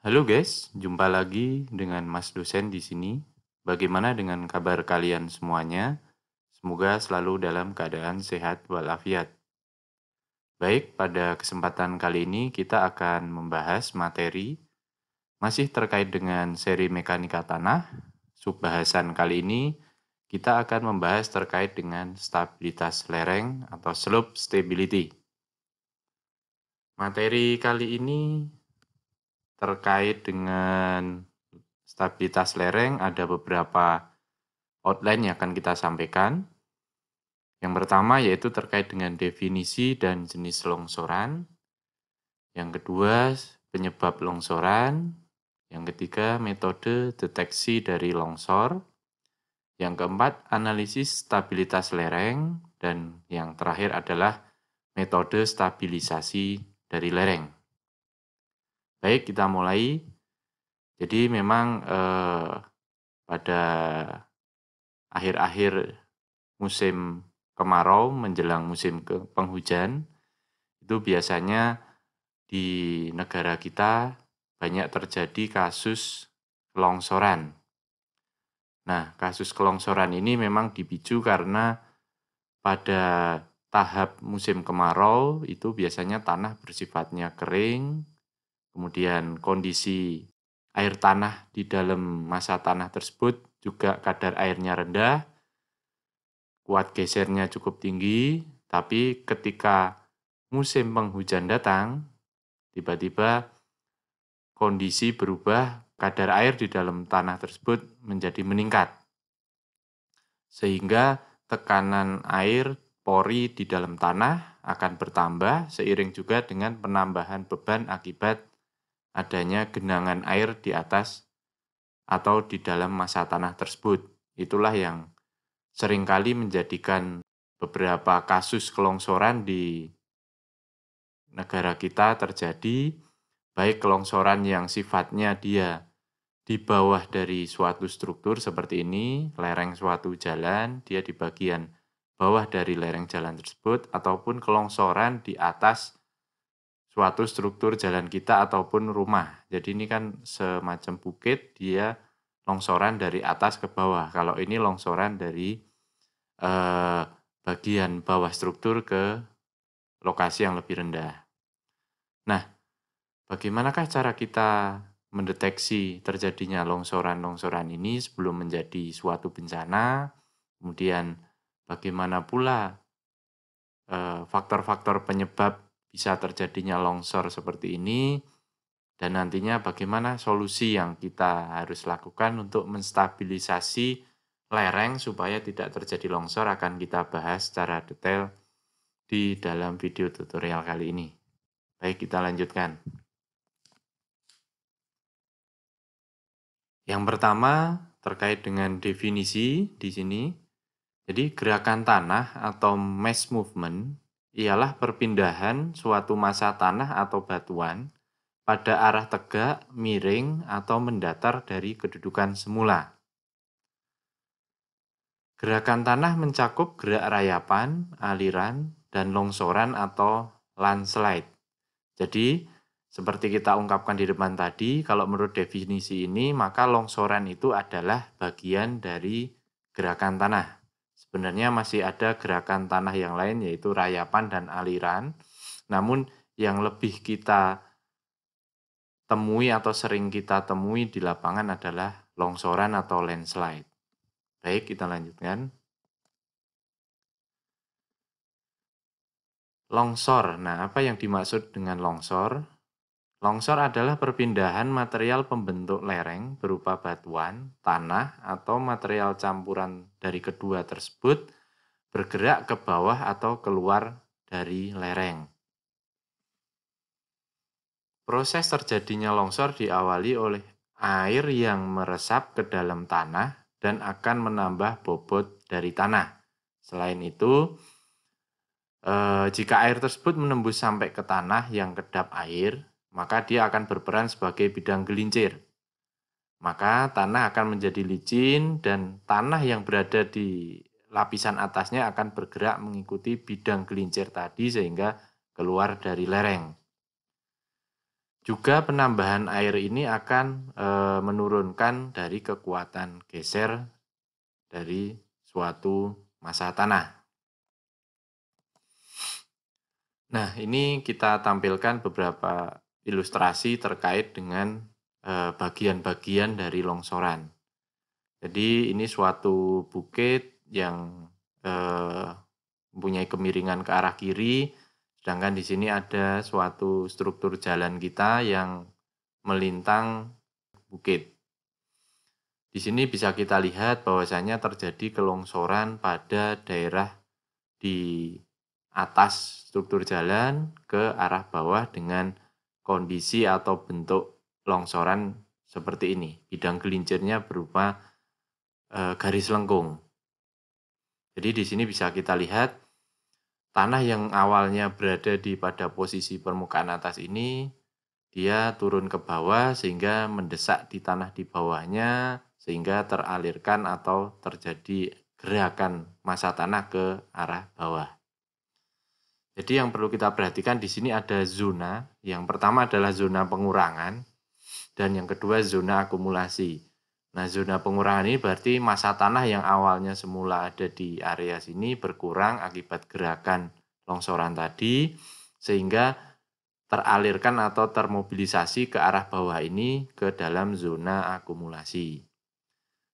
Halo guys, jumpa lagi dengan Mas dosen di sini. Bagaimana dengan kabar kalian semuanya? Semoga selalu dalam keadaan sehat walafiat. Baik, pada kesempatan kali ini kita akan membahas materi masih terkait dengan seri mekanika tanah. Subbahasan kali ini kita akan membahas terkait dengan stabilitas lereng atau slope stability. Materi kali ini terkait dengan stabilitas lereng ada beberapa outline yang akan kita sampaikan. Yang pertama yaitu terkait dengan definisi dan jenis longsoran. Yang kedua, penyebab longsoran. Yang ketiga, metode deteksi dari longsor. Yang keempat, analisis stabilitas lereng. Dan yang terakhir adalah metode stabilisasi dari lereng. Baik, kita mulai. Jadi memang pada akhir-akhir musim kemarau menjelang musim penghujan, itu biasanya di negara kita banyak terjadi kasus kelongsoran. Nah, kasus kelongsoran ini memang dipicu karena pada tahap musim kemarau itu biasanya tanah bersifatnya kering, kemudian kondisi air tanah di dalam masa tanah tersebut juga kadar airnya rendah, kuat gesernya cukup tinggi, tapi ketika musim penghujan datang, tiba-tiba kondisi berubah, kadar air di dalam tanah tersebut menjadi meningkat. Sehingga tekanan air pori di dalam tanah akan bertambah seiring juga dengan penambahan beban akibat adanya genangan air di atas atau di dalam masa tanah tersebut. Itulah yang seringkali menjadikan beberapa kasus kelongsoran di negara kita terjadi, baik kelongsoran yang sifatnya dia di bawah dari suatu struktur seperti ini, lereng suatu jalan, dia di bagian bawah dari lereng jalan tersebut, ataupun kelongsoran di atas suatu struktur jalan kita ataupun rumah. Jadi ini kan semacam bukit, dia longsoran dari atas ke bawah. Kalau ini longsoran dari bagian bawah struktur ke lokasi yang lebih rendah. Nah, bagaimanakah cara kita mendeteksi terjadinya longsoran-longsoran ini sebelum menjadi suatu bencana? Kemudian bagaimana pula faktor-faktor penyebab bisa terjadinya longsor seperti ini? Dan nantinya bagaimana solusi yang kita harus lakukan untuk menstabilisasi lereng supaya tidak terjadi longsor akan kita bahas secara detail di dalam video tutorial kali ini. Baik, kita lanjutkan. Yang pertama terkait dengan definisi di sini. Jadi gerakan tanah atau mass movement ialah perpindahan suatu massa tanah atau batuan pada arah tegak, miring, atau mendatar dari kedudukan semula. Gerakan tanah mencakup gerak rayapan, aliran, dan longsoran atau landslide. Jadi, seperti kita ungkapkan di depan tadi, kalau menurut definisi ini, maka longsoran itu adalah bagian dari gerakan tanah. Sebenarnya masih ada gerakan tanah yang lain, yaitu rayapan dan aliran. Namun, yang lebih kita temui atau sering kita temui di lapangan adalah longsoran atau landslide. Baik, kita lanjutkan. Longsor. Nah, apa yang dimaksud dengan longsor? Longsor adalah perpindahan material pembentuk lereng berupa batuan, tanah, atau material campuran dari kedua tersebut bergerak ke bawah atau keluar dari lereng. Proses terjadinya longsor diawali oleh air yang meresap ke dalam tanah dan akan menambah bobot dari tanah. Selain itu, jika air tersebut menembus sampai ke tanah yang kedap air, maka dia akan berperan sebagai bidang gelincir. Maka tanah akan menjadi licin dan tanah yang berada di lapisan atasnya akan bergerak mengikuti bidang gelincir tadi sehingga keluar dari lereng. Juga penambahan air ini akan menurunkan dari kekuatan geser dari suatu massa tanah. Nah, ini kita tampilkan beberapa ilustrasi terkait dengan bagian-bagian dari longsoran. Jadi ini suatu bukit yang mempunyai kemiringan ke arah kiri, sedangkan di sini ada suatu struktur jalan kita yang melintang bukit. Di sini bisa kita lihat bahwasanya terjadi kelongsoran pada daerah di atas struktur jalan ke arah bawah dengan kondisi atau bentuk longsoran seperti ini. Bidang gelincirnya berupa garis lengkung. Jadi di sini bisa kita lihat tanah yang awalnya berada pada posisi permukaan atas ini, dia turun ke bawah sehingga mendesak di tanah di bawahnya, sehingga teralirkan atau terjadi gerakan massa tanah ke arah bawah. Jadi yang perlu kita perhatikan di sini ada zona. Yang pertama adalah zona pengurangan dan yang kedua zona akumulasi. Nah, zona pengurangan ini berarti massa tanah yang awalnya semula ada di area sini berkurang akibat gerakan longsoran tadi, sehingga teralirkan atau termobilisasi ke arah bawah ini ke dalam zona akumulasi.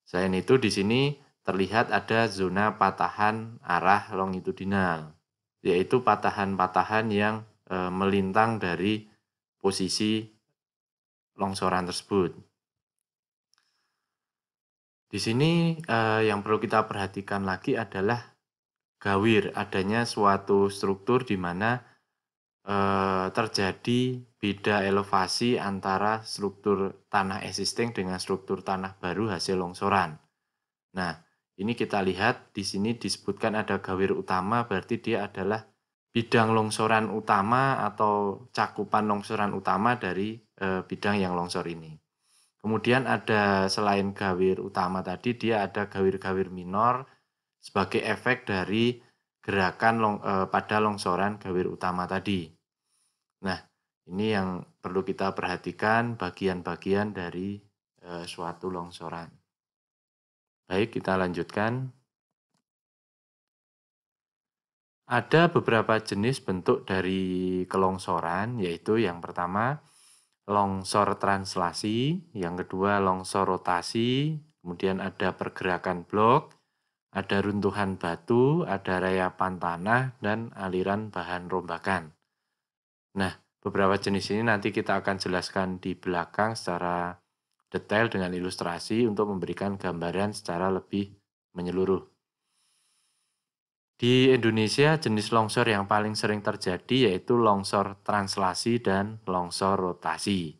Selain itu, di sini terlihat ada zona patahan arah longitudinal, yaitu patahan-patahan yang melintang dari posisi longsoran tersebut. Di sini yang perlu kita perhatikan lagi adalah gawir, adanya suatu struktur di mana terjadi beda elevasi antara struktur tanah existing dengan struktur tanah baru hasil longsoran. Nah, ini kita lihat di sini disebutkan ada gawir utama, berarti dia adalah bidang longsoran utama atau cakupan longsoran utama dari bidang yang longsor ini. Kemudian ada selain gawir utama tadi, dia ada gawir-gawir minor sebagai efek dari gerakan pada longsoran gawir utama tadi. Nah, ini yang perlu kita perhatikan bagian-bagian dari suatu longsoran. Baik, kita lanjutkan. Ada beberapa jenis bentuk dari kelongsoran, yaitu yang pertama longsor translasi, yang kedua longsor rotasi, kemudian ada pergerakan blok, ada runtuhan batu, ada rayapan tanah, dan aliran bahan rombakan. Nah, beberapa jenis ini nanti kita akan jelaskan di belakang secara detail dengan ilustrasi untuk memberikan gambaran secara lebih menyeluruh. Di Indonesia, jenis longsor yang paling sering terjadi yaitu longsor translasi dan longsor rotasi.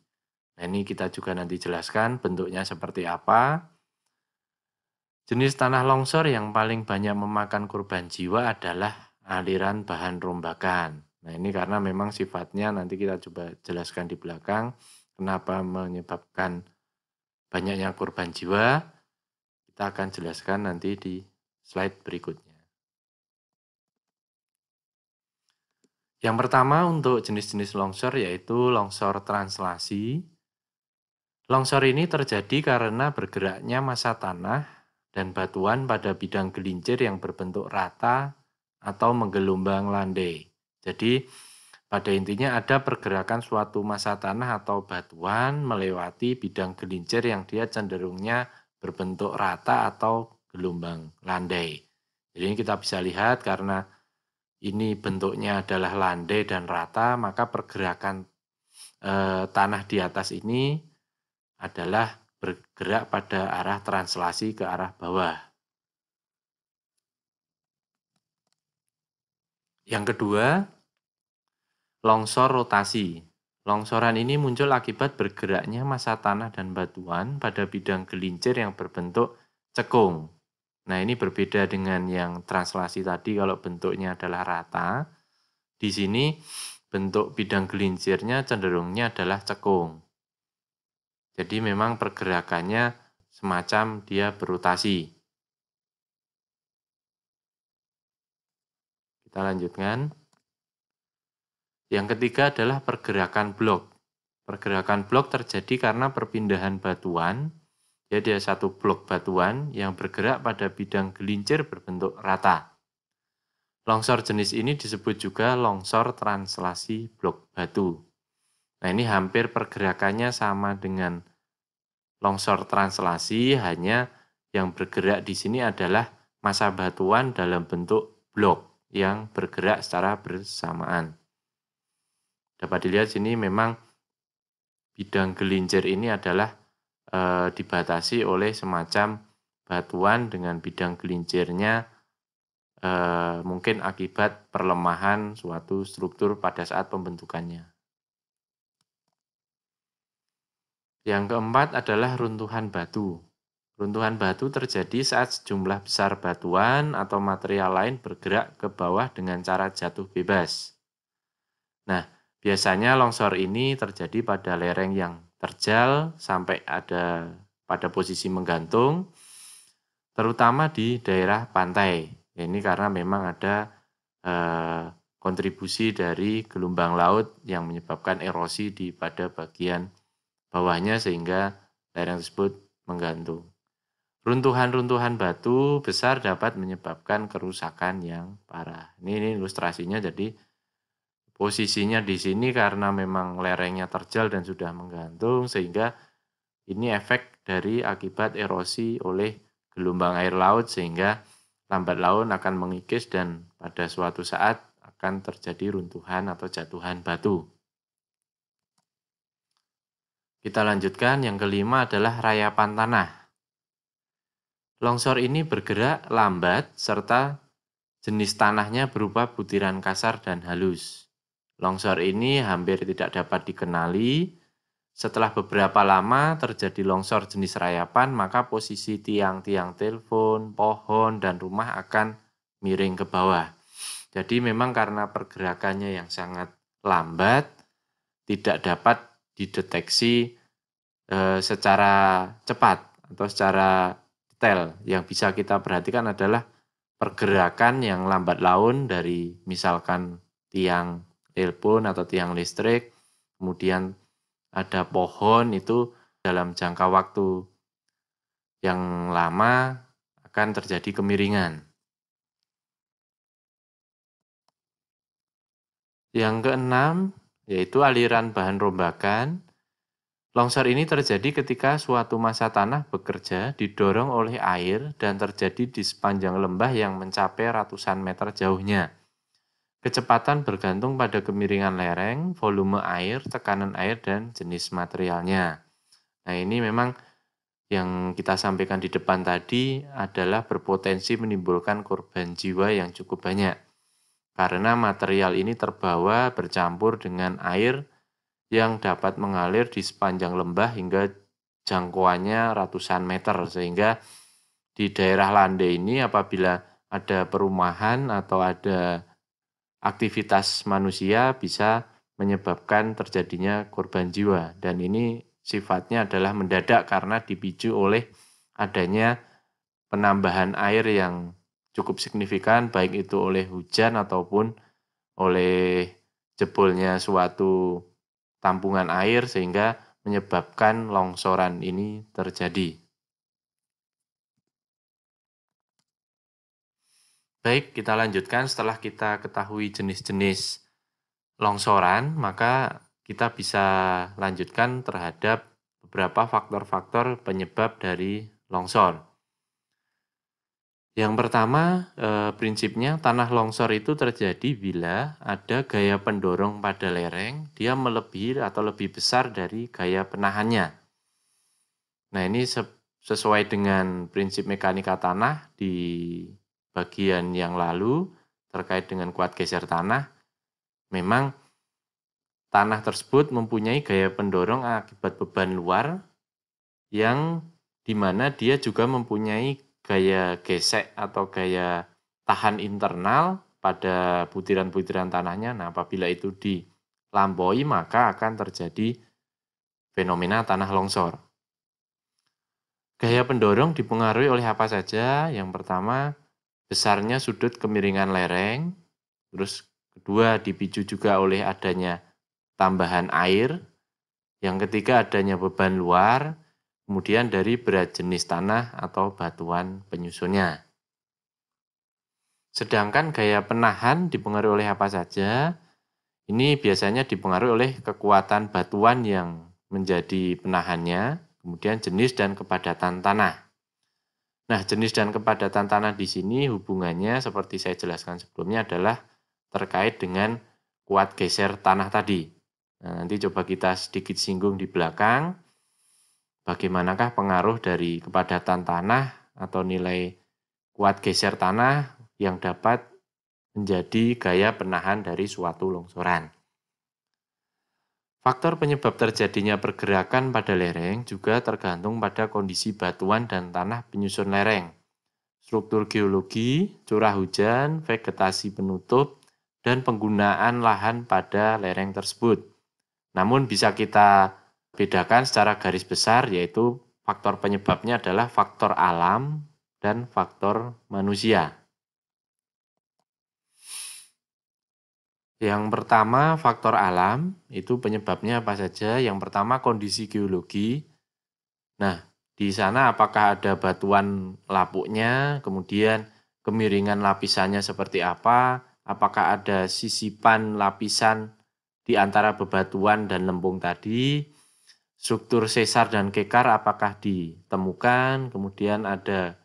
Nah, ini kita juga nanti jelaskan bentuknya seperti apa. Jenis tanah longsor yang paling banyak memakan korban jiwa adalah aliran bahan rombakan. Nah, ini karena memang sifatnya nanti kita coba jelaskan di belakang kenapa menyebabkan banyaknya korban jiwa. Kita akan jelaskan nanti di slide berikutnya. Yang pertama untuk jenis-jenis longsor yaitu longsor translasi. Longsor ini terjadi karena bergeraknya massa tanah dan batuan pada bidang gelincir yang berbentuk rata atau menggelombang landai. Jadi pada intinya ada pergerakan suatu massa tanah atau batuan melewati bidang gelincir yang dia cenderungnya berbentuk rata atau gelombang landai. Jadi ini kita bisa lihat karena ini bentuknya adalah landai dan rata, maka pergerakan tanah di atas ini adalah bergerak pada arah translasi ke arah bawah. Yang kedua, longsor rotasi. Longsoran ini muncul akibat bergeraknya massa tanah dan batuan pada bidang gelincir yang berbentuk cekung. Nah, ini berbeda dengan yang translasi tadi kalau bentuknya adalah rata. Di sini bentuk bidang gelincirnya cenderungnya adalah cekung. Jadi memang pergerakannya semacam dia berotasi. Kita lanjutkan. Yang ketiga adalah pergerakan blok. Pergerakan blok terjadi karena perpindahan batuan. Jadi ada satu blok batuan yang bergerak pada bidang gelincir berbentuk rata. Longsor jenis ini disebut juga longsor translasi blok batu. Nah, ini hampir pergerakannya sama dengan longsor translasi, hanya yang bergerak di sini adalah massa batuan dalam bentuk blok yang bergerak secara bersamaan. Dapat dilihat sini memang bidang gelincir ini adalah dibatasi oleh semacam batuan dengan bidang gelincirnya mungkin akibat perlemahan suatu struktur pada saat pembentukannya. Yang keempat adalah runtuhan batu. Runtuhan batu terjadi saat sejumlah besar batuan atau material lain bergerak ke bawah dengan cara jatuh bebas. Nah, biasanya longsor ini terjadi pada lereng yang terjal sampai ada pada posisi menggantung, terutama di daerah pantai. Ini karena memang ada kontribusi dari gelombang laut yang menyebabkan erosi pada bagian bawahnya sehingga lereng tersebut menggantung. Runtuhan-runtuhan batu besar dapat menyebabkan kerusakan yang parah. Ini ilustrasinya, jadi posisinya di sini karena memang lerengnya terjal dan sudah menggantung, sehingga ini efek dari akibat erosi oleh gelombang air laut, sehingga lambat laun akan mengikis dan pada suatu saat akan terjadi runtuhan atau jatuhan batu. Kita lanjutkan, yang kelima adalah rayapan tanah. Longsor ini bergerak lambat serta jenis tanahnya berupa butiran kasar dan halus. Longsor ini hampir tidak dapat dikenali. Setelah beberapa lama terjadi longsor jenis rayapan, maka posisi tiang-tiang telepon, pohon, dan rumah akan miring ke bawah. Jadi memang karena pergerakannya yang sangat lambat, tidak dapat dideteksi secara cepat atau secara detail. Yang bisa kita perhatikan adalah pergerakan yang lambat laun dari misalkan tiang telepon atau tiang listrik, kemudian ada pohon, itu dalam jangka waktu yang lama akan terjadi kemiringan. Yang keenam yaitu aliran bahan rombakan. Longsor ini terjadi ketika suatu massa tanah bekerja didorong oleh air dan terjadi di sepanjang lembah yang mencapai ratusan meter jauhnya. Kecepatan bergantung pada kemiringan lereng, volume air, tekanan air, dan jenis materialnya. Nah, ini memang yang kita sampaikan di depan tadi adalah berpotensi menimbulkan korban jiwa yang cukup banyak. Karena material ini terbawa bercampur dengan air yang dapat mengalir di sepanjang lembah hingga jangkauannya ratusan meter, sehingga di daerah landai ini apabila ada perumahan atau ada aktivitas manusia bisa menyebabkan terjadinya korban jiwa, dan ini sifatnya adalah mendadak karena dipicu oleh adanya penambahan air yang cukup signifikan, baik itu oleh hujan ataupun oleh jebolnya suatu tampungan air sehingga menyebabkan longsoran ini terjadi. Baik, kita lanjutkan. Setelah kita ketahui jenis-jenis longsoran, maka kita bisa lanjutkan terhadap beberapa faktor-faktor penyebab dari longsor. Yang pertama, prinsipnya tanah longsor itu terjadi bila ada gaya pendorong pada lereng, dia melebihi atau lebih besar dari gaya penahannya. Nah, ini sesuai dengan prinsip mekanika tanah di bagian yang lalu terkait dengan kuat geser tanah. Memang tanah tersebut mempunyai gaya pendorong akibat beban luar yang dimana dia juga mempunyai gaya gesek atau gaya tahan internal pada butiran-butiran tanahnya. Nah, apabila itu dilampaui maka akan terjadi fenomena tanah longsor. Gaya pendorong dipengaruhi oleh apa saja? Yang pertama, besarnya sudut kemiringan lereng. Terus kedua, dipicu juga oleh adanya tambahan air Yang ketiga adanya beban luar, kemudian dari berat jenis tanah atau batuan penyusunnya. Sedangkan gaya penahan dipengaruhi oleh apa saja? Ini biasanya dipengaruhi oleh kekuatan batuan yang menjadi penahannya, kemudian jenis dan kepadatan tanah. Nah, jenis dan kepadatan tanah di sini hubungannya seperti saya jelaskan sebelumnya adalah terkait dengan kuat geser tanah tadi. Nah, nanti coba kita sedikit singgung di belakang, bagaimanakah pengaruh dari kepadatan tanah atau nilai kuat geser tanah yang dapat menjadi gaya penahan dari suatu longsoran. Faktor penyebab terjadinya pergerakan pada lereng juga tergantung pada kondisi batuan dan tanah penyusun lereng, struktur geologi, curah hujan, vegetasi penutup, dan penggunaan lahan pada lereng tersebut. Namun bisa kita bedakan secara garis besar, yaitu faktor penyebabnya adalah faktor alam dan faktor manusia. Yang pertama, faktor alam, itu penyebabnya apa saja? Yang pertama, kondisi geologi. Nah, di sana apakah ada batuan lapuknya, kemudian kemiringan lapisannya seperti apa, apakah ada sisipan lapisan di antara bebatuan dan lempung tadi, struktur sesar dan kekar apakah ditemukan, kemudian ada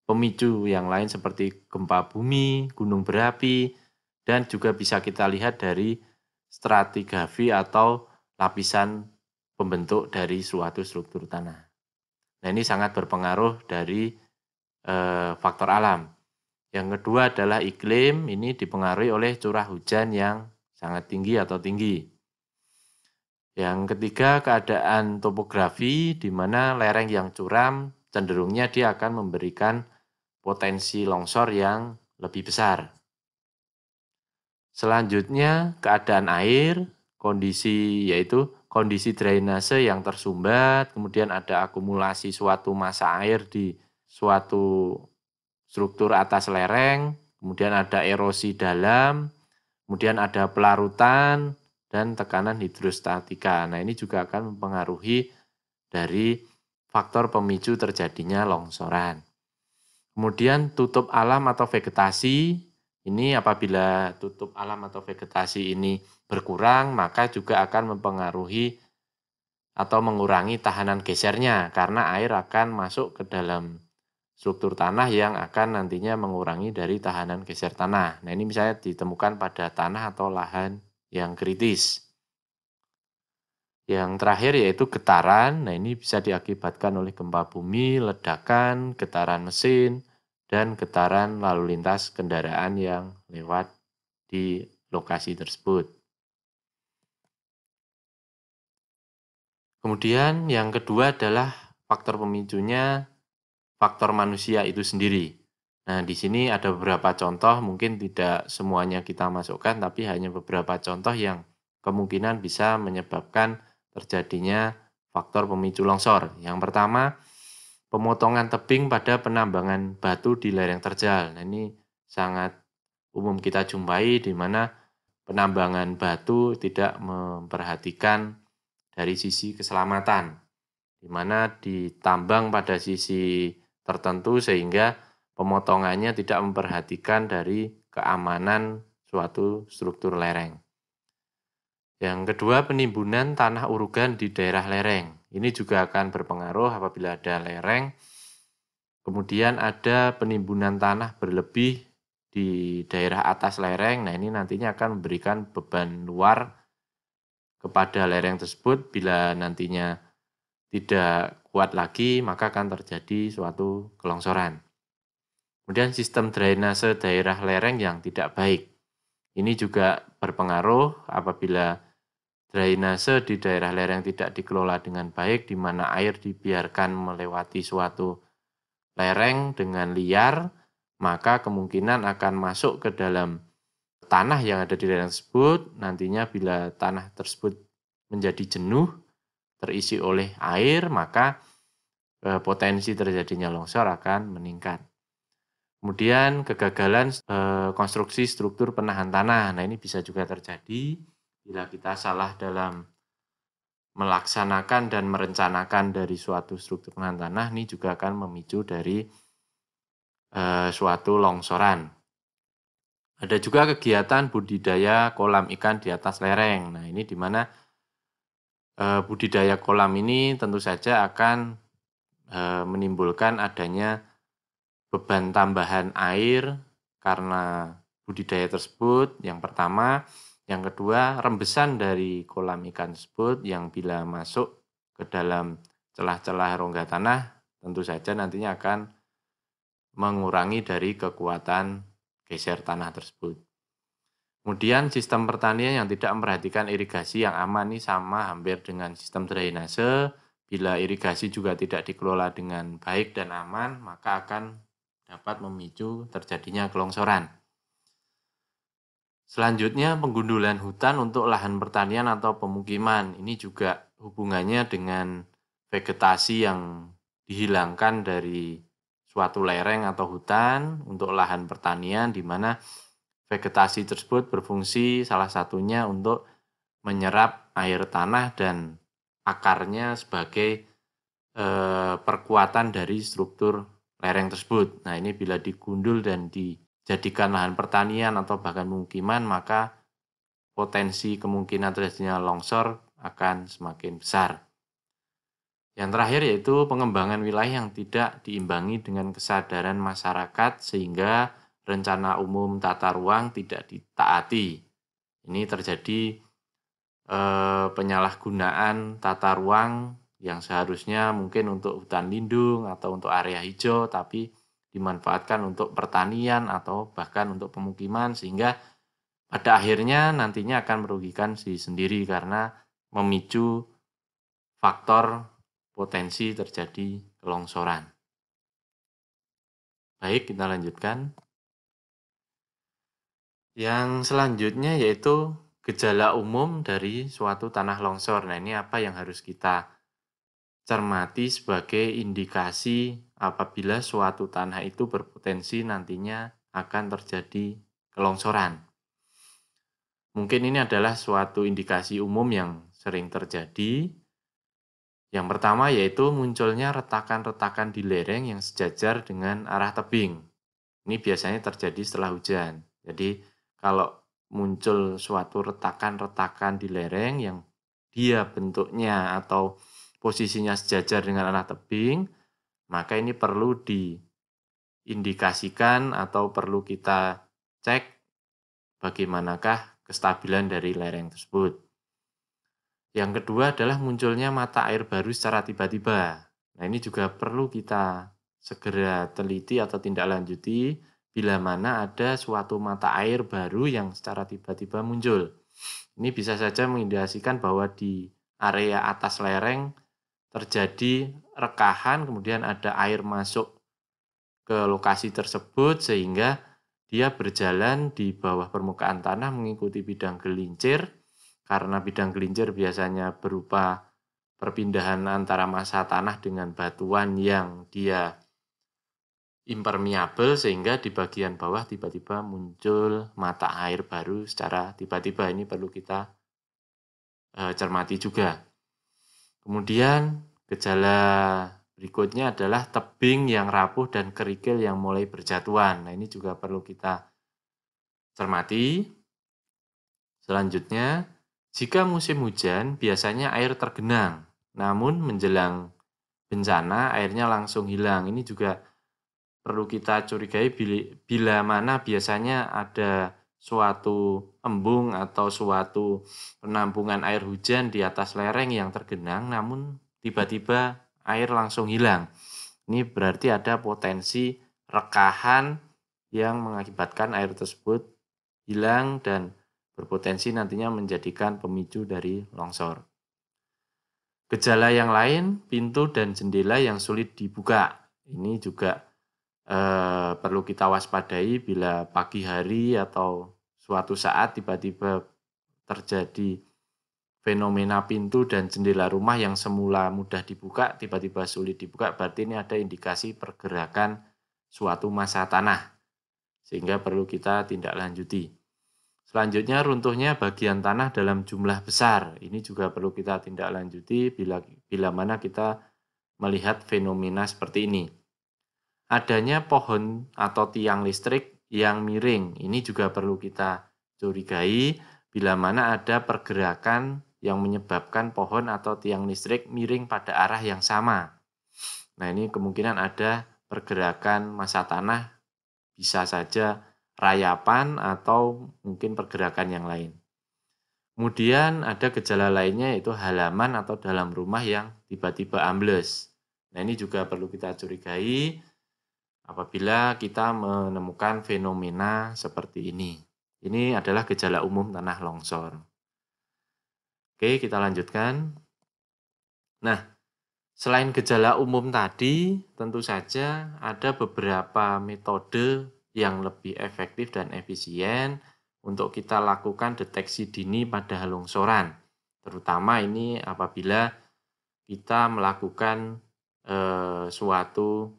pemicu yang lain seperti gempa bumi, gunung berapi, dan juga bisa kita lihat dari stratigrafi atau lapisan pembentuk dari suatu struktur tanah. Nah, ini sangat berpengaruh dari faktor alam. Yang kedua adalah iklim, ini dipengaruhi oleh curah hujan yang sangat tinggi atau tinggi. Yang ketiga, keadaan topografi, di mana lereng yang curam cenderungnya dia akan memberikan potensi longsor yang lebih besar. Selanjutnya, keadaan air, yaitu kondisi drainase yang tersumbat, kemudian ada akumulasi suatu massa air di suatu struktur atas lereng, kemudian ada erosi dalam, kemudian ada pelarutan, dan tekanan hidrostatika. Nah, ini juga akan mempengaruhi dari faktor pemicu terjadinya longsoran. Kemudian tutup alam atau vegetasi, ini apabila tutup alam atau vegetasi ini berkurang, maka juga akan mempengaruhi atau mengurangi tahanan gesernya, karena air akan masuk ke dalam struktur tanah yang akan nantinya mengurangi dari tahanan geser tanah. Nah, ini misalnya ditemukan pada tanah atau lahan yang kritis. Yang terakhir yaitu getaran. Nah, ini bisa diakibatkan oleh gempa bumi, ledakan, getaran mesin, dan getaran lalu lintas kendaraan yang lewat di lokasi tersebut. Kemudian yang kedua adalah faktor pemicunya faktor manusia itu sendiri. Nah, di sini ada beberapa contoh, mungkin tidak semuanya kita masukkan, tapi hanya beberapa contoh yang kemungkinan bisa menyebabkan terjadinya faktor pemicu longsor. Yang pertama, pemotongan tebing pada penambangan batu di lereng terjal. Nah, ini sangat umum kita jumpai di mana penambangan batu tidak memperhatikan dari sisi keselamatan, di mana ditambang pada sisi tertentu sehingga pemotongannya tidak memperhatikan dari keamanan suatu struktur lereng. Yang kedua, penimbunan tanah urugan di daerah lereng. Ini juga akan berpengaruh apabila ada lereng, kemudian ada penimbunan tanah berlebih di daerah atas lereng. Nah, ini nantinya akan memberikan beban luar kepada lereng tersebut. Bila nantinya tidak kuat lagi, maka akan terjadi suatu kelongsoran. Kemudian sistem drainase daerah lereng yang tidak baik. Ini juga berpengaruh apabila drainase di daerah lereng tidak dikelola dengan baik, di mana air dibiarkan melewati suatu lereng dengan liar, maka kemungkinan akan masuk ke dalam tanah yang ada di lereng tersebut. Nantinya bila tanah tersebut menjadi jenuh, terisi oleh air, maka potensi terjadinya longsor akan meningkat. Kemudian kegagalan konstruksi struktur penahan tanah. Nah, ini bisa juga terjadi bila kita salah dalam melaksanakan dan merencanakan dari suatu struktur penahan tanah ini juga akan memicu dari suatu longsoran. Ada juga kegiatan budidaya kolam ikan di atas lereng. Nah, ini di mana budidaya kolam ini tentu saja akan menimbulkan adanya beban tambahan air karena budidaya tersebut. Yang pertama, yang kedua, rembesan dari kolam ikan tersebut yang bila masuk ke dalam celah-celah rongga tanah tentu saja nantinya akan mengurangi dari kekuatan geser tanah tersebut. Kemudian sistem pertanian yang tidak memperhatikan irigasi yang aman ini sama hampir dengan sistem drainase. Bila irigasi juga tidak dikelola dengan baik dan aman, maka akan dapat memicu terjadinya kelongsoran. Selanjutnya, penggundulan hutan untuk lahan pertanian atau pemukiman. Ini juga hubungannya dengan vegetasi yang dihilangkan dari suatu lereng atau hutan untuk lahan pertanian, di mana vegetasi tersebut berfungsi salah satunya untuk menyerap air tanah dan akarnya sebagai perkuatan dari struktur lereng tersebut. Nah, ini bila digundul dan dijadikan lahan pertanian atau bahkan pemukiman, maka potensi kemungkinan terjadinya longsor akan semakin besar. Yang terakhir yaitu pengembangan wilayah yang tidak diimbangi dengan kesadaran masyarakat sehingga rencana umum tata ruang tidak ditaati. Ini terjadi penyalahgunaan tata ruang yang seharusnya mungkin untuk hutan lindung atau untuk area hijau, tapi dimanfaatkan untuk pertanian atau bahkan untuk pemukiman, sehingga pada akhirnya nantinya akan merugikan diri sendiri karena memicu faktor potensi terjadi kelongsoran. Baik, kita lanjutkan. Yang selanjutnya yaitu gejala umum dari suatu tanah longsor. Nah, ini apa yang harus kita cermati sebagai indikasi apabila suatu tanah itu berpotensi nantinya akan terjadi kelongsoran. Mungkin ini adalah suatu indikasi umum yang sering terjadi. Yang pertama yaitu munculnya retakan-retakan di lereng yang sejajar dengan arah tebing. Ini biasanya terjadi setelah hujan. Jadi kalau muncul suatu retakan-retakan di lereng yang dia bentuknya atau posisinya sejajar dengan arah tebing, maka ini perlu diindikasikan atau perlu kita cek bagaimanakah kestabilan dari lereng tersebut. Yang kedua adalah munculnya mata air baru secara tiba-tiba. Nah, ini juga perlu kita segera teliti atau tindak lanjuti bila mana ada suatu mata air baru yang secara tiba-tiba muncul. Ini bisa saja mengindikasikan bahwa di area atas lereng terjadi rekahan, kemudian ada air masuk ke lokasi tersebut sehingga dia berjalan di bawah permukaan tanah mengikuti bidang gelincir, karena bidang gelincir biasanya berupa perpindahan antara massa tanah dengan batuan yang dia impermeabel, sehingga di bagian bawah tiba-tiba muncul mata air baru secara tiba-tiba. Ini perlu kita cermati juga. Kemudian gejala berikutnya adalah tebing yang rapuh dan kerikil yang mulai berjatuhan. Nah, ini juga perlu kita cermati. Selanjutnya, jika musim hujan biasanya air tergenang, namun menjelang bencana airnya langsung hilang. Ini juga perlu kita curigai bila mana biasanya ada suatu embung atau suatu penampungan air hujan di atas lereng yang tergenang, namun tiba-tiba air langsung hilang. Ini berarti ada potensi rekahan yang mengakibatkan air tersebut hilang dan berpotensi nantinya menjadikan pemicu dari longsor. Gejala yang lain, pintu dan jendela yang sulit dibuka. Ini juga perlu kita waspadai bila pagi hari atau suatu saat tiba-tiba terjadi fenomena pintu dan jendela rumah yang semula mudah dibuka, tiba-tiba sulit dibuka, berarti ini ada indikasi pergerakan suatu massa tanah, sehingga perlu kita tindak lanjuti. Selanjutnya runtuhnya bagian tanah dalam jumlah besar. Ini juga perlu kita tindak lanjuti bila mana kita melihat fenomena seperti ini. Adanya pohon atau tiang listrik yang miring. Ini juga perlu kita curigai bila mana ada pergerakan yang menyebabkan pohon atau tiang listrik miring pada arah yang sama. Nah, ini kemungkinan ada pergerakan massa tanah, bisa saja rayapan atau mungkin pergerakan yang lain. Kemudian ada gejala lainnya yaitu halaman atau dalam rumah yang tiba-tiba ambles. Nah, ini juga perlu kita curigai apabila kita menemukan fenomena seperti ini. Ini adalah gejala umum tanah longsor. Oke, kita lanjutkan. Nah, selain gejala umum tadi, tentu saja ada beberapa metode yang lebih efektif dan efisien untuk kita lakukan deteksi dini pada longsoran. Terutama ini apabila kita melakukan suatu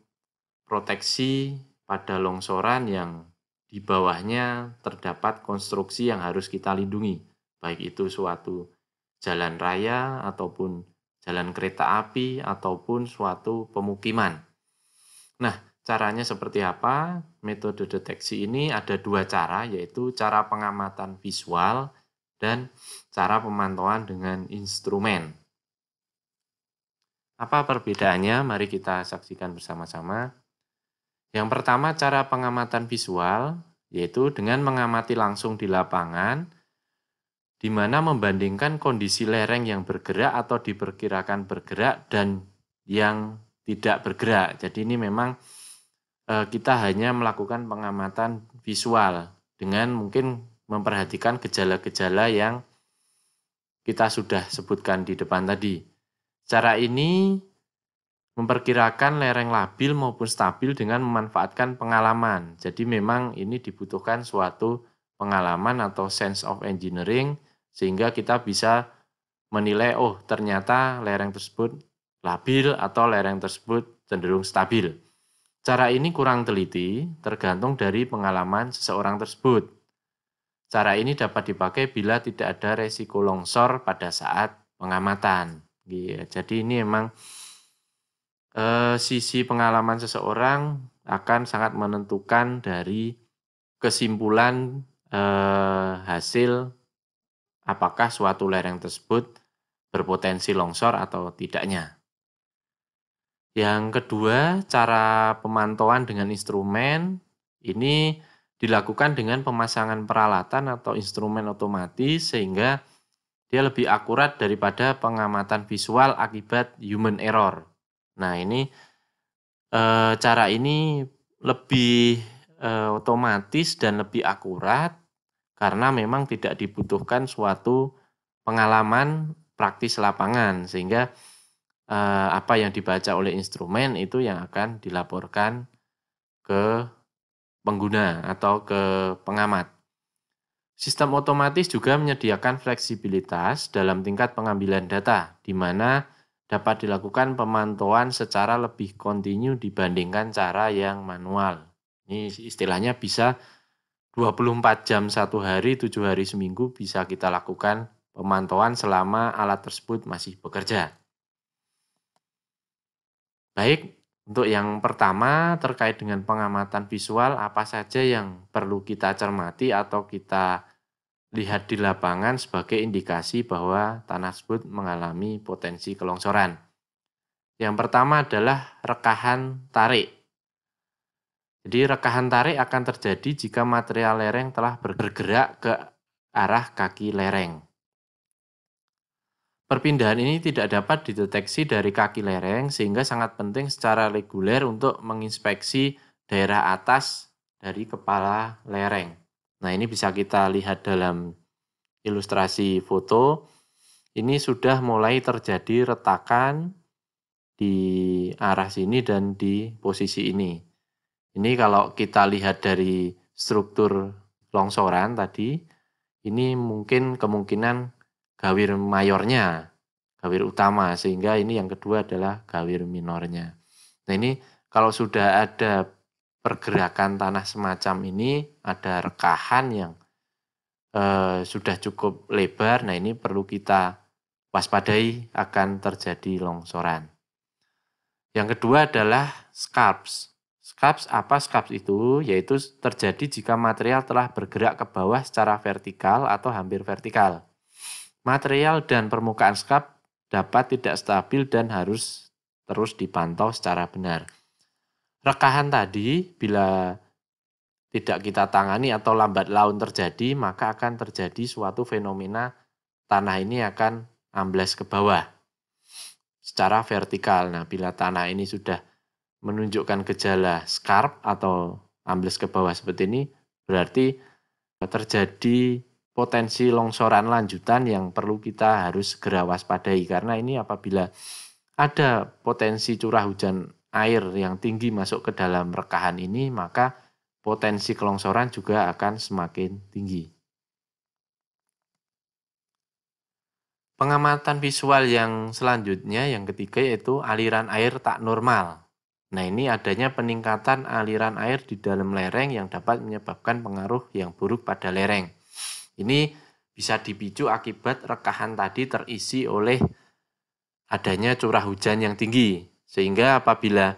proteksi pada longsoran yang di bawahnya terdapat konstruksi yang harus kita lindungi, baik itu suatu jalan raya ataupun jalan kereta api ataupun suatu pemukiman. Nah, caranya seperti apa? Metode deteksi ini ada dua cara, yaitu cara pengamatan visual dan cara pemantauan dengan instrumen. Apa perbedaannya? Mari kita saksikan bersama-sama. Yang pertama, cara pengamatan visual, yaitu dengan mengamati langsung di lapangan, di mana membandingkan kondisi lereng yang bergerak atau diperkirakan bergerak dan yang tidak bergerak. Jadi ini memang kita hanya melakukan pengamatan visual dengan mungkin memperhatikan gejala-gejala yang kita sudah sebutkan di depan tadi. Cara ini memperkirakan lereng labil maupun stabil dengan memanfaatkan pengalaman. Jadi memang ini dibutuhkan suatu pengalaman atau sense of engineering sehingga kita bisa menilai, oh ternyata lereng tersebut labil atau lereng tersebut cenderung stabil. Cara ini kurang teliti, tergantung dari pengalaman seseorang tersebut. Cara ini dapat dipakai bila tidak ada resiko longsor pada saat pengamatan. Jadi ini memang sisi pengalaman seseorang akan sangat menentukan dari kesimpulan hasil apakah suatu lereng tersebut berpotensi longsor atau tidaknya. Yang kedua, cara pemantauan dengan instrumen ini dilakukan dengan pemasangan peralatan atau instrumen otomatis sehingga dia lebih akurat daripada pengamatan visual akibat human error. Nah, ini cara ini lebih otomatis dan lebih akurat karena memang tidak dibutuhkan suatu pengalaman praktis lapangan sehingga apa yang dibaca oleh instrumen itu yang akan dilaporkan ke pengguna atau ke pengamat. Sistem otomatis juga menyediakan fleksibilitas dalam tingkat pengambilan data, di mana dapat dilakukan pemantauan secara lebih kontinu dibandingkan cara yang manual. Ini istilahnya bisa 24 jam satu hari, 7 hari seminggu bisa kita lakukan pemantauan selama alat tersebut masih bekerja. Baik, untuk yang pertama terkait dengan pengamatan visual, apa saja yang perlu kita cermati atau kita lihat di lapangan sebagai indikasi bahwa tanah tersebut mengalami potensi kelongsoran. Yang pertama adalah rekahan tarik. Jadi rekahan tarik akan terjadi jika material lereng telah bergerak ke arah kaki lereng. Perpindahan ini tidak dapat dideteksi dari kaki lereng sehingga sangat penting secara reguler untuk menginspeksi daerah atas dari kepala lereng. Nah, ini bisa kita lihat dalam ilustrasi foto. Ini sudah mulai terjadi retakan di arah sini dan di posisi ini. Ini kalau kita lihat dari struktur longsoran tadi, ini mungkin kemungkinan gawir mayornya, gawir utama, sehingga ini yang kedua adalah gawir minornya. Nah, ini kalau sudah ada pergerakan tanah semacam ini, ada rekahan yang sudah cukup lebar, nah ini perlu kita waspadai akan terjadi longsoran. Yang kedua adalah scarps. Scarps apa scarps itu? Yaitu terjadi jika material telah bergerak ke bawah secara vertikal atau hampir vertikal. Material dan permukaan scarp dapat tidak stabil dan harus terus dipantau secara benar. Rekahan tadi bila tidak kita tangani atau lambat laun terjadi, maka akan terjadi suatu fenomena tanah ini akan ambles ke bawah secara vertikal. Nah, bila tanah ini sudah menunjukkan gejala scarp atau ambles ke bawah seperti ini, berarti terjadi potensi longsoran lanjutan yang perlu kita harus segera waspadai. Karena ini apabila ada potensi curah hujan air yang tinggi masuk ke dalam rekahan ini, maka potensi kelongsoran juga akan semakin tinggi. Pengamatan visual yang selanjutnya, yang ketiga, yaitu aliran air tak normal. Nah, ini adanya peningkatan aliran air di dalam lereng yang dapat menyebabkan pengaruh yang buruk pada lereng. Ini bisa dipicu akibat rekahan tadi terisi oleh adanya curah hujan yang tinggi. Sehingga apabila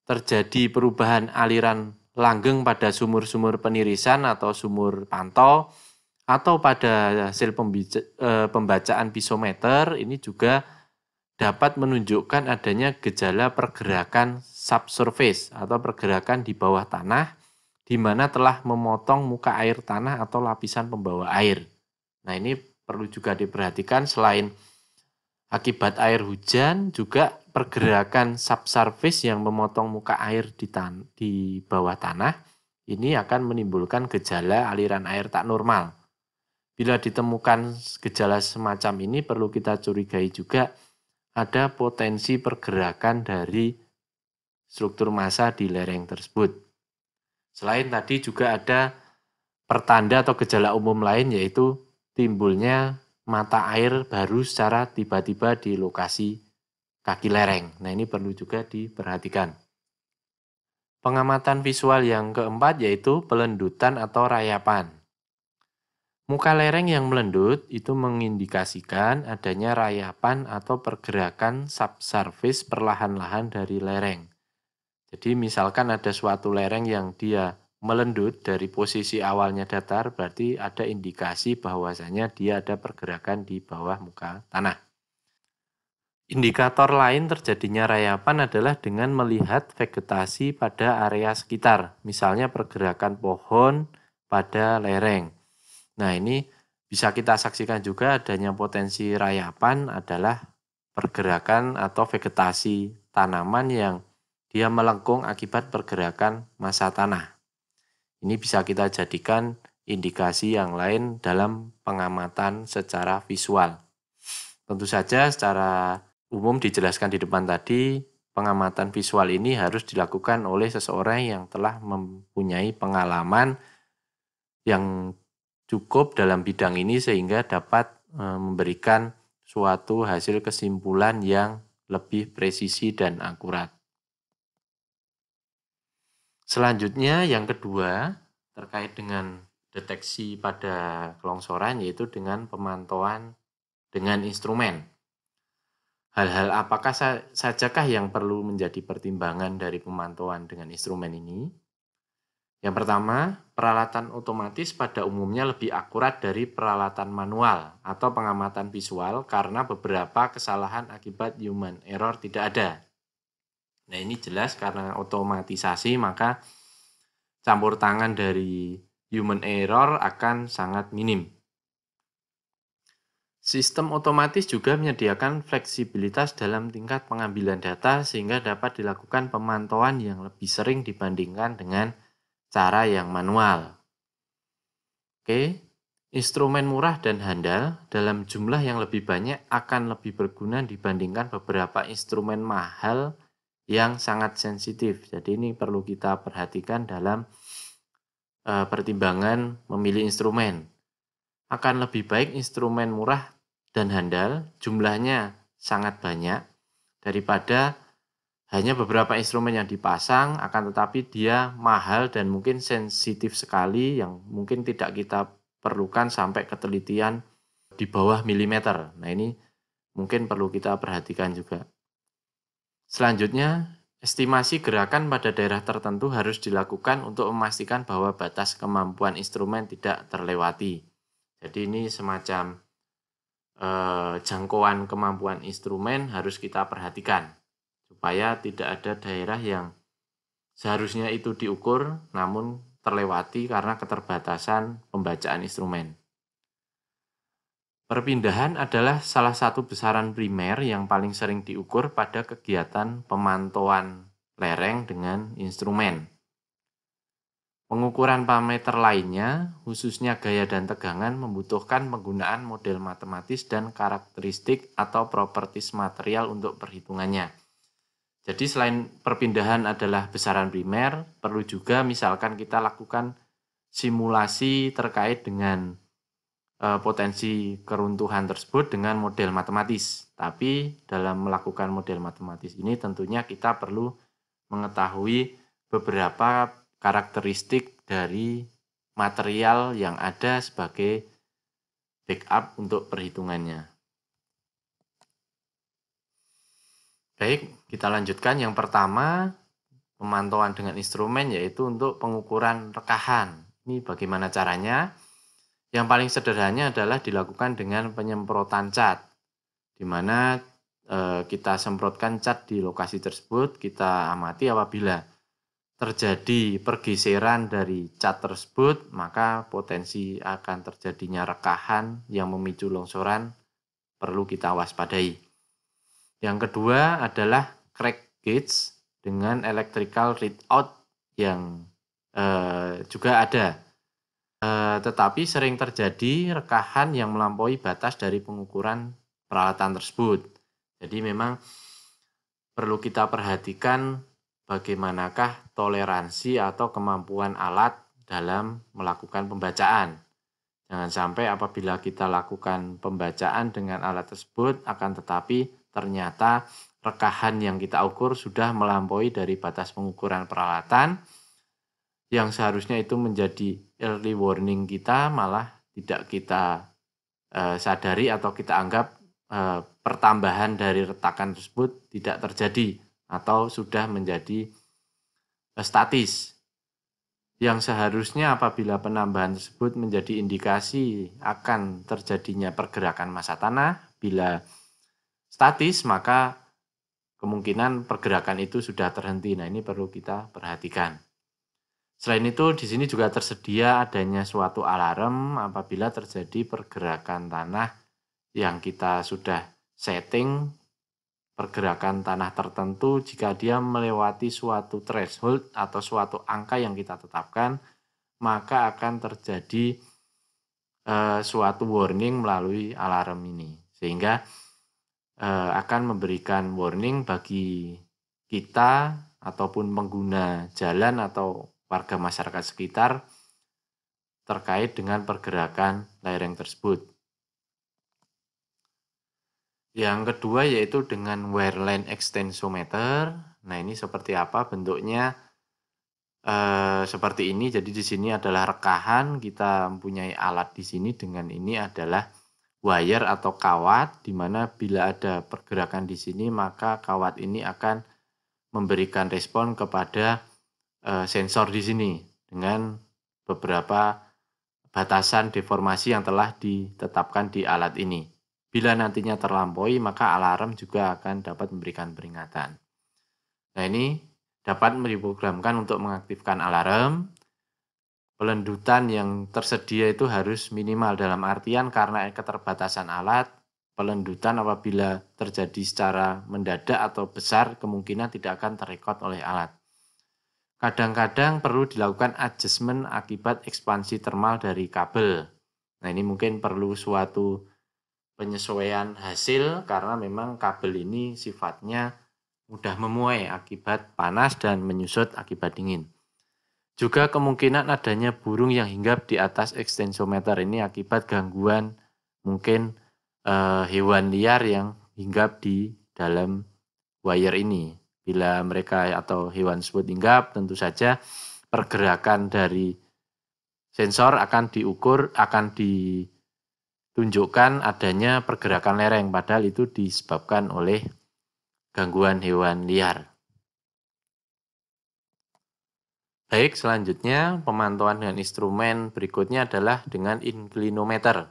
terjadi perubahan aliran langgeng pada sumur-sumur penirisan atau sumur pantau atau pada hasil pembacaan pisometer, ini juga dapat menunjukkan adanya gejala pergerakan subsurface atau pergerakan di bawah tanah di mana telah memotong muka air tanah atau lapisan pembawa air. Nah, ini perlu juga diperhatikan selain akibat air hujan, juga pergerakan subsurface yang memotong muka air di bawah tanah, ini akan menimbulkan gejala aliran air tak normal. Bila ditemukan gejala semacam ini, perlu kita curigai juga ada potensi pergerakan dari struktur massa di lereng tersebut. Selain tadi juga ada pertanda atau gejala umum lain, yaitu timbulnya mata air baru secara tiba-tiba di lokasi kaki lereng. Nah, ini perlu juga diperhatikan. Pengamatan visual yang keempat yaitu pelendutan atau rayapan. Muka lereng yang melendut itu mengindikasikan adanya rayapan atau pergerakan subsurface perlahan-lahan dari lereng. Jadi misalkan ada suatu lereng yang dia melendut dari posisi awalnya datar, berarti ada indikasi bahwasanya dia ada pergerakan di bawah muka tanah. Indikator lain terjadinya rayapan adalah dengan melihat vegetasi pada area sekitar, misalnya pergerakan pohon pada lereng. Nah, ini bisa kita saksikan juga adanya potensi rayapan adalah pergerakan atau vegetasi tanaman yang dia melengkung akibat pergerakan massa tanah. Ini bisa kita jadikan indikasi yang lain dalam pengamatan secara visual. Tentu saja secara umum dijelaskan di depan tadi, pengamatan visual ini harus dilakukan oleh seseorang yang telah mempunyai pengalaman yang cukup dalam bidang ini sehingga dapat memberikan suatu hasil kesimpulan yang lebih presisi dan akurat. Selanjutnya yang kedua terkait dengan deteksi pada kelongsoran, yaitu dengan pemantauan dengan instrumen. Hal-hal apakah sajakah yang perlu menjadi pertimbangan dari pemantauan dengan instrumen ini? Yang pertama, peralatan otomatis pada umumnya lebih akurat dari peralatan manual atau pengamatan visual karena beberapa kesalahan akibat human error tidak ada. Nah, ini jelas karena otomatisasi maka campur tangan dari human error akan sangat minim. Sistem otomatis juga menyediakan fleksibilitas dalam tingkat pengambilan data sehingga dapat dilakukan pemantauan yang lebih sering dibandingkan dengan cara yang manual. Oke, instrumen murah dan handal dalam jumlah yang lebih banyak akan lebih berguna dibandingkan beberapa instrumen mahal yang sangat sensitif. Jadi ini perlu kita perhatikan dalam pertimbangan memilih instrumen. Akan lebih baik instrumen murah dan handal jumlahnya sangat banyak daripada hanya beberapa instrumen yang dipasang akan tetapi dia mahal dan mungkin sensitif sekali yang mungkin tidak kita diperlukan sampai ketelitian di bawah milimeter. Nah, ini mungkin perlu kita perhatikan juga. Selanjutnya, estimasi gerakan pada daerah tertentu harus dilakukan untuk memastikan bahwa batas kemampuan instrumen tidak terlewati. Jadi ini semacam jangkauan kemampuan instrumen harus kita perhatikan supaya tidak ada daerah yang seharusnya itu diukur namun terlewati karena keterbatasan pembacaan instrumen. Perpindahan adalah salah satu besaran primer yang paling sering diukur pada kegiatan pemantauan lereng dengan instrumen. Pengukuran parameter lainnya, khususnya gaya dan tegangan, membutuhkan penggunaan model matematis dan karakteristik atau properties material untuk perhitungannya. Jadi selain perpindahan adalah besaran primer, perlu juga misalkan kita lakukan simulasi terkait dengan potensi keruntuhan tersebut dengan model matematis. Tapi dalam melakukan model matematis ini tentunya kita perlu mengetahui beberapa karakteristik dari material yang ada sebagai backup untuk perhitungannya. Baik, kita lanjutkan. Yang pertama, pemantauan dengan instrumen yaitu untuk pengukuran rekahan. Ini bagaimana caranya? Yang paling sederhana adalah dilakukan dengan penyemprotan cat, di mana kita semprotkan cat di lokasi tersebut. Kita amati apabila terjadi pergeseran dari cat tersebut, maka potensi akan terjadinya rekahan yang memicu longsoran perlu kita waspadai. Yang kedua adalah crack gauge dengan electrical readout yang juga ada. Tetapi sering terjadi rekahan yang melampaui batas dari pengukuran peralatan tersebut. Jadi memang perlu kita perhatikan bagaimanakah toleransi atau kemampuan alat dalam melakukan pembacaan. Jangan sampai apabila kita lakukan pembacaan dengan alat tersebut akan tetapi ternyata rekahan yang kita ukur sudah melampaui dari batas pengukuran peralatan yang seharusnya itu menjadi early warning kita, malah tidak kita sadari atau kita anggap pertambahan dari retakan tersebut tidak terjadi atau sudah menjadi statis. Yang seharusnya apabila penambahan tersebut menjadi indikasi akan terjadinya pergerakan massa tanah, bila statis maka kemungkinan pergerakan itu sudah terhenti. Nah, ini perlu kita perhatikan. Selain itu, di sini juga tersedia adanya suatu alarm apabila terjadi pergerakan tanah yang kita sudah setting pergerakan tanah tertentu. Jika dia melewati suatu threshold atau suatu angka yang kita tetapkan, maka akan terjadi suatu warning melalui alarm ini, sehingga akan memberikan warning bagi kita ataupun pengguna jalan atau warga masyarakat sekitar terkait dengan pergerakan lereng tersebut. Yang kedua yaitu dengan wireline extensometer. Nah, ini seperti apa bentuknya? Seperti ini. Jadi di sini adalah rekahan. Kita mempunyai alat di sini. Dengan ini adalah wire atau kawat, di mana bila ada pergerakan di sini maka kawat ini akan memberikan respon kepada sensor di sini dengan beberapa batasan deformasi yang telah ditetapkan di alat ini. Bila nantinya terlampaui, maka alarm juga akan dapat memberikan peringatan. Nah, ini dapat diprogramkan untuk mengaktifkan alarm. Pelendutan yang tersedia itu harus minimal, dalam artian karena keterbatasan alat, pelendutan apabila terjadi secara mendadak atau besar kemungkinan tidak akan terekod oleh alat. Kadang-kadang perlu dilakukan adjustment akibat ekspansi termal dari kabel. Nah, ini mungkin perlu suatu penyesuaian hasil karena memang kabel ini sifatnya mudah memuai akibat panas dan menyusut akibat dingin. Juga kemungkinan adanya burung yang hinggap di atas extensometer ini akibat gangguan mungkin hewan liar yang hinggap di dalam wire ini. Bila mereka atau hewan tersebut hinggap, tentu saja pergerakan dari sensor akan ditunjukkan adanya pergerakan lereng, padahal itu disebabkan oleh gangguan hewan liar. Baik, selanjutnya pemantauan dengan instrumen berikutnya adalah dengan inclinometer.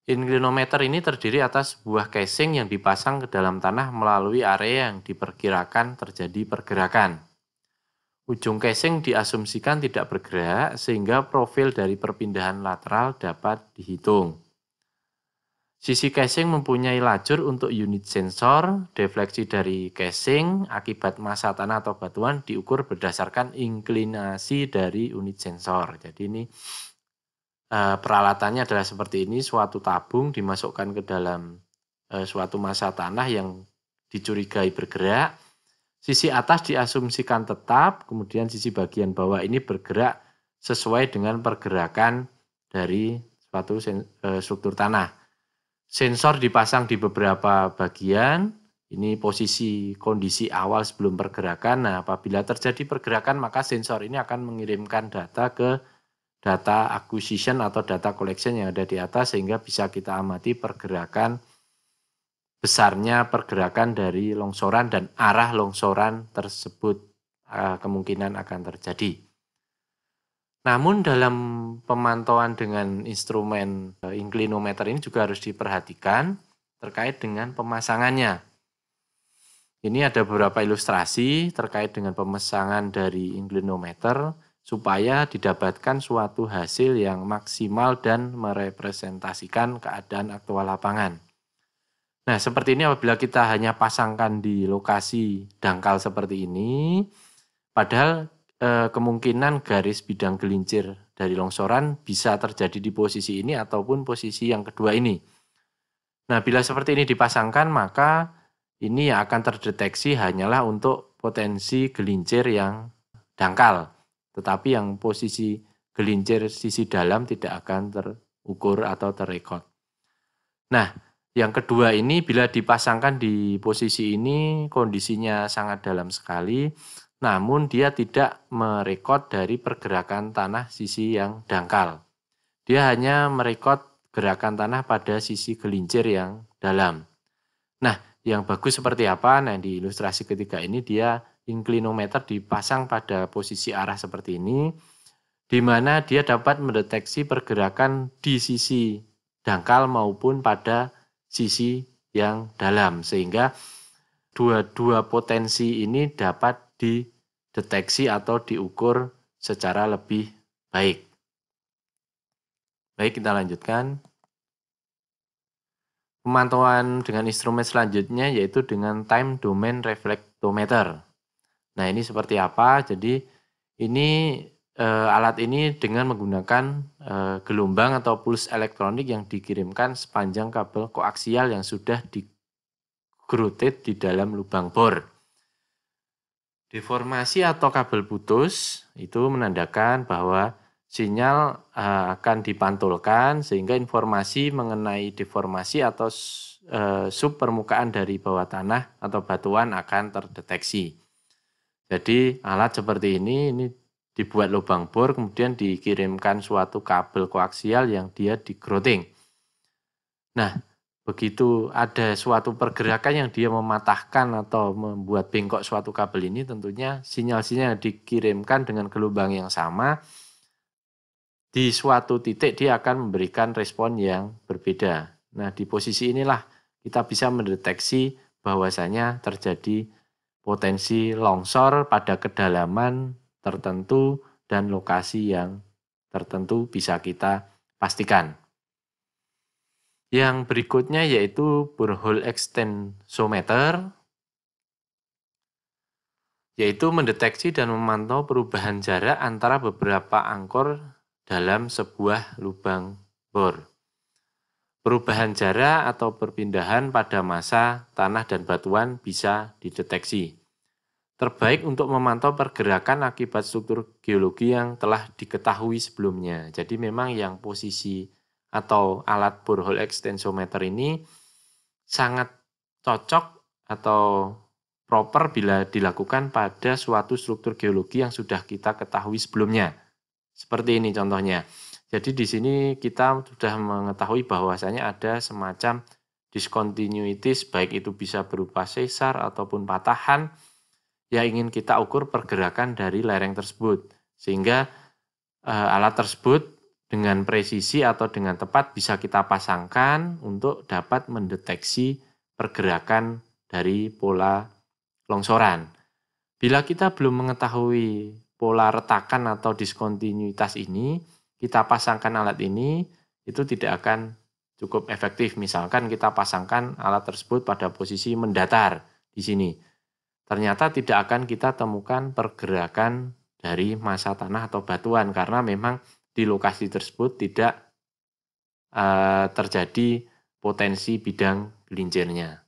Inclinometer ini terdiri atas sebuah casing yang dipasang ke dalam tanah melalui area yang diperkirakan terjadi pergerakan. Ujung casing diasumsikan tidak bergerak sehingga profil dari perpindahan lateral dapat dihitung. Sisi casing mempunyai lajur untuk unit sensor, defleksi dari casing akibat massa tanah atau batuan diukur berdasarkan inklinasi dari unit sensor. Jadi ini peralatannya adalah seperti ini, suatu tabung dimasukkan ke dalam suatu massa tanah yang dicurigai bergerak. Sisi atas diasumsikan tetap, kemudian sisi bagian bawah ini bergerak sesuai dengan pergerakan dari suatu struktur tanah. Sensor dipasang di beberapa bagian, ini posisi kondisi awal sebelum pergerakan. Nah, apabila terjadi pergerakan maka sensor ini akan mengirimkan data ke data acquisition atau data collection yang ada di atas sehingga bisa kita amati pergerakan, besarnya pergerakan dari longsoran dan arah longsoran tersebut kemungkinan akan terjadi. Namun dalam pemantauan dengan instrumen inclinometer ini juga harus diperhatikan terkait dengan pemasangannya. Ini ada beberapa ilustrasi terkait dengan pemasangan dari inclinometer supaya didapatkan suatu hasil yang maksimal dan merepresentasikan keadaan aktual lapangan. Nah, seperti ini apabila kita hanya pasangkan di lokasi dangkal seperti ini, padahal kemungkinan garis bidang gelincir dari longsoran bisa terjadi di posisi ini ataupun posisi yang kedua ini. Nah, bila seperti ini dipasangkan, maka ini yang akan terdeteksi hanyalah untuk potensi gelincir yang dangkal. Tetapi yang posisi gelincir sisi dalam tidak akan terukur atau terrekod. Nah, yang kedua ini bila dipasangkan di posisi ini kondisinya sangat dalam sekali, namun dia tidak merekod dari pergerakan tanah sisi yang dangkal. Dia hanya merekod gerakan tanah pada sisi gelincir yang dalam. Nah, yang bagus seperti apa? Nah, di ilustrasi ketiga ini dia inclinometer dipasang pada posisi arah seperti ini, di mana dia dapat mendeteksi pergerakan di sisi dangkal maupun pada sisi yang dalam, sehingga dua potensi ini dapat dideteksi atau diukur secara lebih baik. Baik, kita lanjutkan. Pemantauan dengan instrumen selanjutnya yaitu dengan time domain reflectometer. Nah, ini seperti apa? Jadi ini alat ini dengan menggunakan gelombang atau puls elektronik yang dikirimkan sepanjang kabel koaksial yang sudah di-grouted di dalam lubang bor. Deformasi atau kabel putus itu menandakan bahwa sinyal akan dipantulkan sehingga informasi mengenai deformasi atau subpermukaan dari bawah tanah atau batuan akan terdeteksi. Jadi alat seperti ini dibuat lubang bor kemudian dikirimkan suatu kabel koaksial yang dia di-grouting. Nah, begitu ada suatu pergerakan yang dia mematahkan atau membuat bengkok suatu kabel ini, tentunya sinyal-sinyal yang dikirimkan dengan gelombang yang sama di suatu titik dia akan memberikan respon yang berbeda. Nah, di posisi inilah kita bisa mendeteksi bahwasanya terjadi potensi longsor pada kedalaman tertentu dan lokasi yang tertentu bisa kita pastikan. Yang berikutnya yaitu borehole extensometer, yaitu mendeteksi dan memantau perubahan jarak antara beberapa angkor dalam sebuah lubang bor. Perubahan jarak atau perpindahan pada massa tanah dan batuan bisa dideteksi. Terbaik untuk memantau pergerakan akibat struktur geologi yang telah diketahui sebelumnya. Jadi memang yang posisi atau alat borehole extensometer ini sangat cocok atau proper bila dilakukan pada suatu struktur geologi yang sudah kita ketahui sebelumnya. Seperti ini contohnya. Jadi di sini kita sudah mengetahui bahwasanya ada semacam discontinuities, baik itu bisa berupa sesar ataupun patahan yang ingin kita ukur pergerakan dari lereng tersebut. Sehingga alat tersebut dengan presisi atau dengan tepat bisa kita pasangkan untuk dapat mendeteksi pergerakan dari pola longsoran. Bila kita belum mengetahui pola retakan atau diskontinuitas ini, kita pasangkan alat ini, itu tidak akan cukup efektif. Misalkan kita pasangkan alat tersebut pada posisi mendatar di sini. Ternyata tidak akan kita temukan pergerakan dari massa tanah atau batuan karena memang di lokasi tersebut tidak terjadi potensi bidang gelincirnya.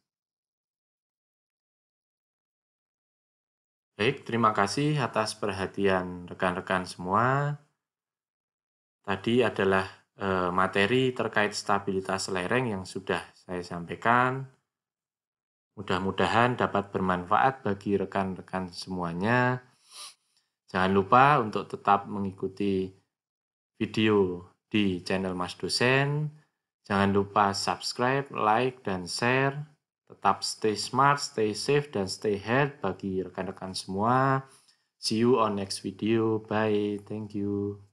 Baik, terima kasih atas perhatian rekan-rekan semua. Tadi adalah materi terkait stabilitas lereng yang sudah saya sampaikan. Mudah-mudahan dapat bermanfaat bagi rekan-rekan semuanya. Jangan lupa untuk tetap mengikuti video di channel Mas Dosen. Jangan lupa subscribe, like, dan share. Tetap stay smart, stay safe, dan stay healthy bagi rekan-rekan semua. See you on next video. Bye. Thank you.